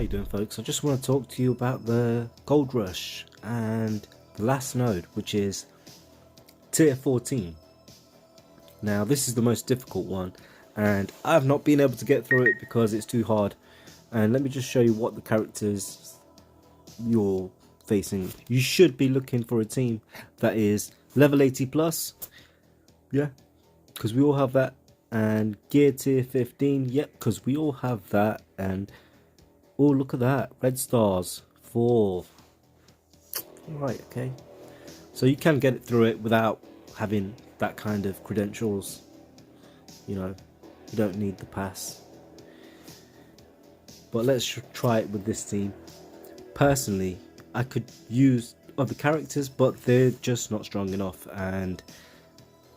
you doing, folks? I just want to talk to you about the GoLd RuSh and the last node, which is tier 14. Now this is the most difficult one and I've not been able to get through it because it's too hard. And let me just show you what the characters you're facing. You should be looking for a team that is level 80 plus, yeah, because we all have that, and gear tier 15, yep, because we all have that. And oh, look at that, red stars 4. Right, okay, so you can get it through it without having that kind of credentials. You know, you don't need the pass. But let's try it with this team. Personally, I could use other characters, but they're just not strong enough, and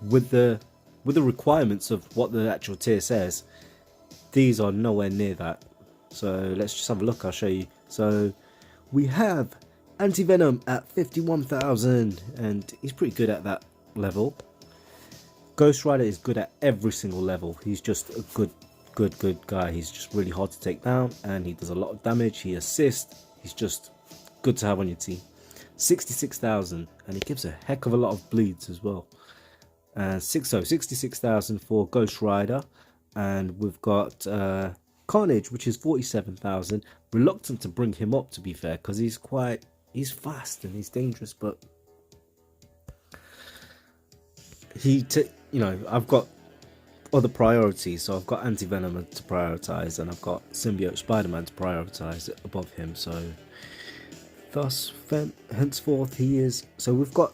with the requirements of what the actual tier says, these are nowhere near that. So let's just have a look, I'll show you. So we have Anti-Venom at 51,000, and he's pretty good at that level. Ghost Rider is good at every single level. He's just a good guy. He's just really hard to take down, and he does a lot of damage. He assists. He's just good to have on your team. 66,000, and he gives a heck of a lot of bleeds as well. And 66,000 for Ghost Rider, and we've got Carnage, which is 47,000. Reluctant to bring him up, to be fair, because he's fast and he's dangerous, but you know, I've got other priorities. So I've got Anti-Venom to prioritize, and I've got Symbiote Spider-Man to prioritize above him. So thus henceforth he is. So we've got,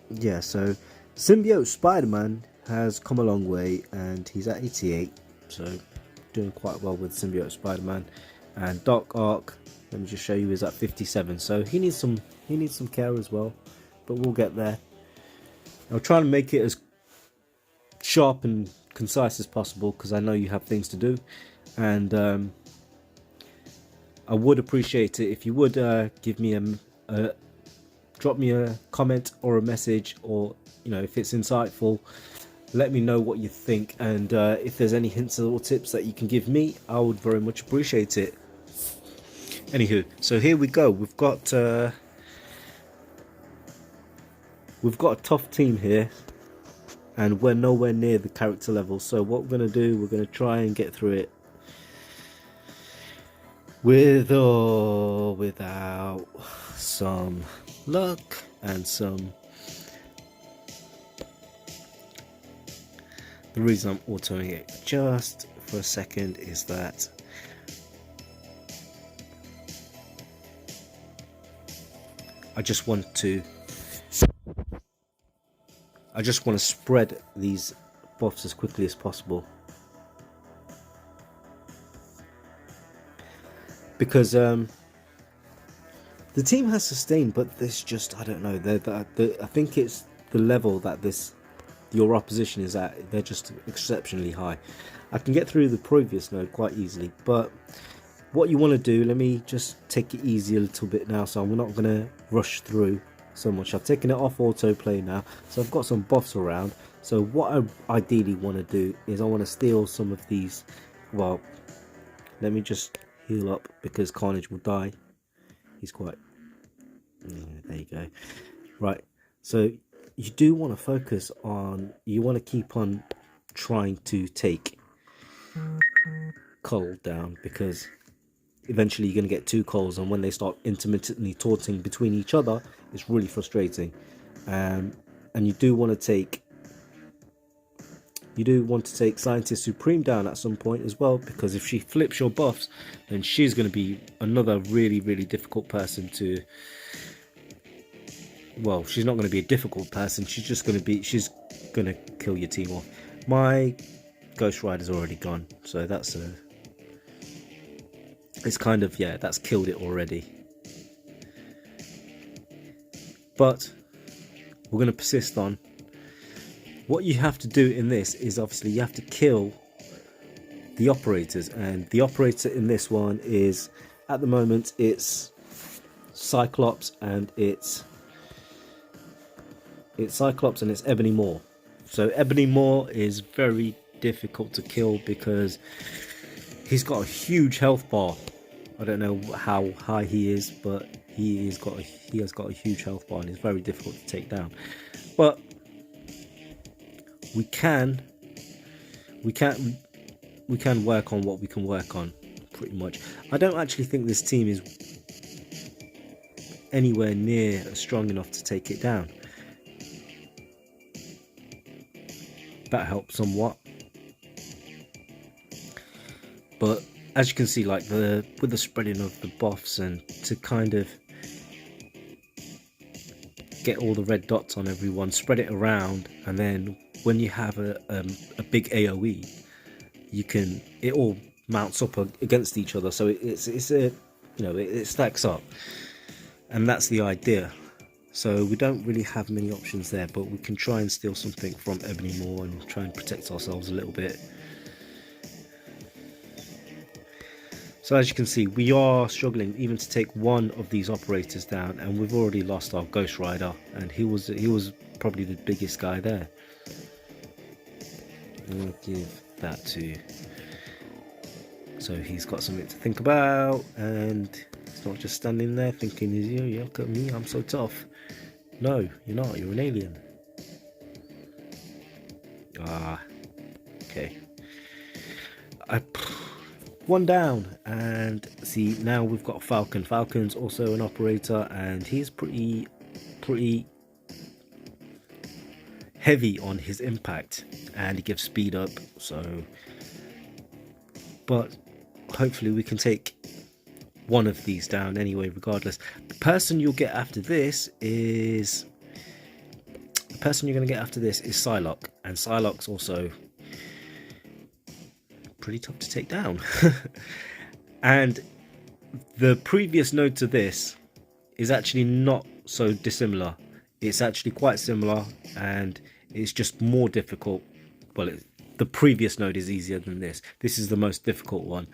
yeah, so Symbiote Spider-Man has come a long way, and he's at 88, so doing quite well with Symbiote Spider-Man. And Dark Arc, let me just show you, is at 57, so he needs some care as well, but we'll get there. I'll try and make it as sharp and concise as possible, because I know you have things to do, and I would appreciate it if you would give me drop me a comment or a message, or you know, if it's insightful, let me know what you think, and if there's any hints or tips that you can give me, I would very much appreciate it. Anywho, so here we go. We've got a tough team here, and we're nowhere near the character level. So what we're going to do, we're going to try and get through it with or without some luck and some. The reason I'm autoing it just for a second is that I just want to spread these buffs as quickly as possible, because the team has sustained, but this just, I don't know, I think it's the level that your opposition is at. They're just exceptionally high. I can get through the previous node quite easily, but what you want to do, let me just take it easy a little bit now, so I'm not going to rush through so much. I've taken it off autoplay now, so I've got some buffs around. So what I ideally want to do is I want to steal some of these. Well, let me just heal up, because Carnage will die. He's quite, yeah, there you go. Right, so you do want to focus on, you want to keep on trying to take Cole down, because eventually you're going to get 2 Coles, and when they start intermittently taunting between each other, it's really frustrating. And you do want to take Scientist Supreme down at some point as well, because if she flips your buffs, then she's going to be another really difficult person to, well, she's not going to be a difficult person, she's going to kill your team off. My Ghost Rider's already gone, so that's it's kind of, yeah, that's killed it already. But we're going to persist on. What you have to do in this is, obviously, you have to kill the operators, and the operator in this one is, at the moment, it's Cyclops, and it's Ebony Maw. So Ebony Maw is very difficult to kill, because he's got a huge health bar, I don't know how high he is, but he has got a huge health bar and he's very difficult to take down. But we can work on what we can work on, pretty much. I don't actually think this team is anywhere near strong enough to take it down. That helps somewhat, but as you can see, like with the spreading of the buffs and to kind of get all the red dots on everyone, spread it around, and then when you have a big AoE, it all mounts up against each other, so it stacks up, and that's the idea. So we don't really have many options there, but we can try and steal something from Ebony Moore and try and protect ourselves a little bit. So as you can see, we are struggling even to take one of these operators down, and we've already lost our Ghost Rider, and he was probably the biggest guy there. I'll give that to, so he's got something to think about, and it's not just standing there thinking, "You look at me, I'm so tough." No, you're not. You're an alien. Okay. One down, and see, now we've got Falcon. Falcon's also an operator, and he's pretty heavy on his impact, and he gives speed up. So, but hopefully we can take one of these down anyway, regardless. The person you'll get after this is Psylocke, and Psylocke's also pretty tough to take down. And the previous node to this is actually not so dissimilar. It's actually quite similar, and it's just more difficult. Well, the previous node is easier than this. This is the most difficult one.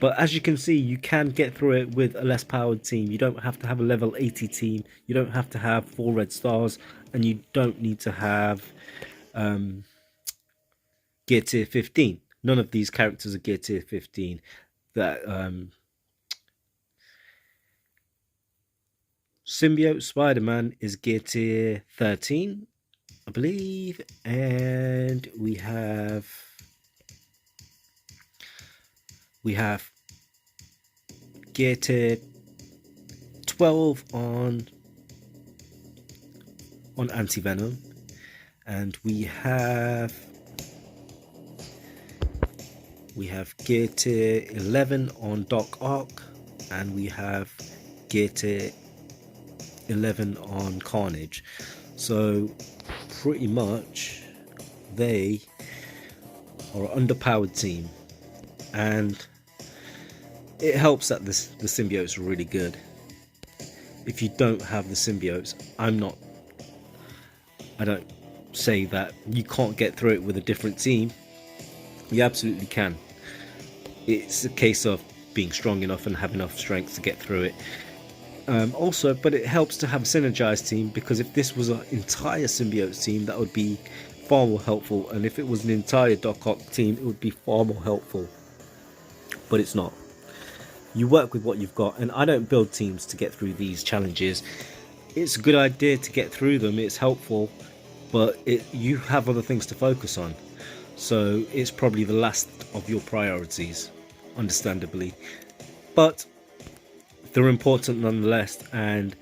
But as you can see, you can get through it with a less powered team. You don't have to have a level 80 team. You don't have to have 4 red stars, and you don't need to have gear tier 15. None of these characters are gear tier 15. That Symbiote Spider-Man is gear tier 13, I believe, and we have gear tier 12 on Anti-Venom, and we have gear tier 11 on Doc Ock, and we have gear tier 11 on Carnage. So pretty much they are an underpowered team, and it helps that the symbiotes are really good. If you don't have the symbiotes, I don't say that you can't get through it with a different team. You absolutely can. It's a case of being strong enough and have enough strength to get through it. Also, but it helps to have a synergized team, because if this was an entire symbiotes team, that would be far more helpful, and if it was an entire Doc Ock team, it would be far more helpful. But it's not. You work with what you've got, and I don't build teams to get through these challenges. It's a good idea to get through them, it's helpful, but you have other things to focus on, so it's probably the last of your priorities, understandably, but they're important nonetheless. And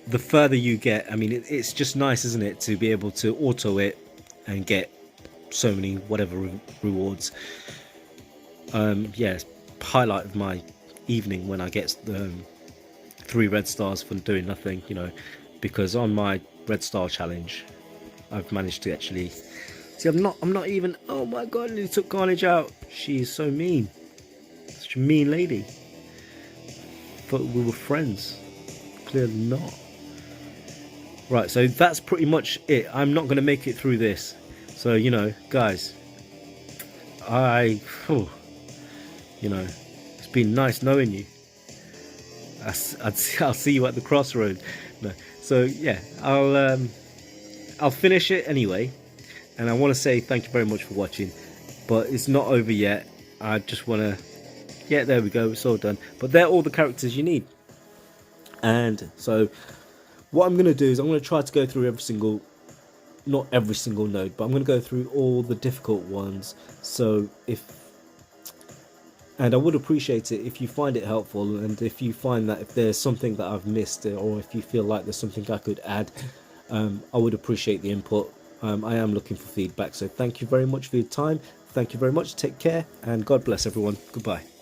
the further you get, I mean, it's just nice, isn't it, to be able to auto it and get so many whatever rewards. Yeah, highlight of my evening when I get 3 red stars for doing nothing, you know, because on my red star challenge I've managed to actually see, I'm not even, oh my god, he took Carnage out. She is so mean, such a mean lady. Thought we were friends, clearly not. Right, so that's pretty much it. I'm not going to make it through this, so you know, guys, you know, it's been nice knowing you. I'll see you at the crossroad. No. So yeah, I'll finish it anyway, and I want to say thank you very much for watching, but it's not over yet. I just want to Yeah, there we go, it's all done. But they're all the characters you need. And so what I'm going to do is I'm going to try to go through every single, not every single node, but I'm going to go through all the difficult ones. So and I would appreciate it if you find it helpful, and if you find that if there's something that I've missed, or if you feel like there's something I could add, I would appreciate the input. I am looking for feedback, so thank you very much for your time. Thank you very much, take care, and God bless everyone. Goodbye.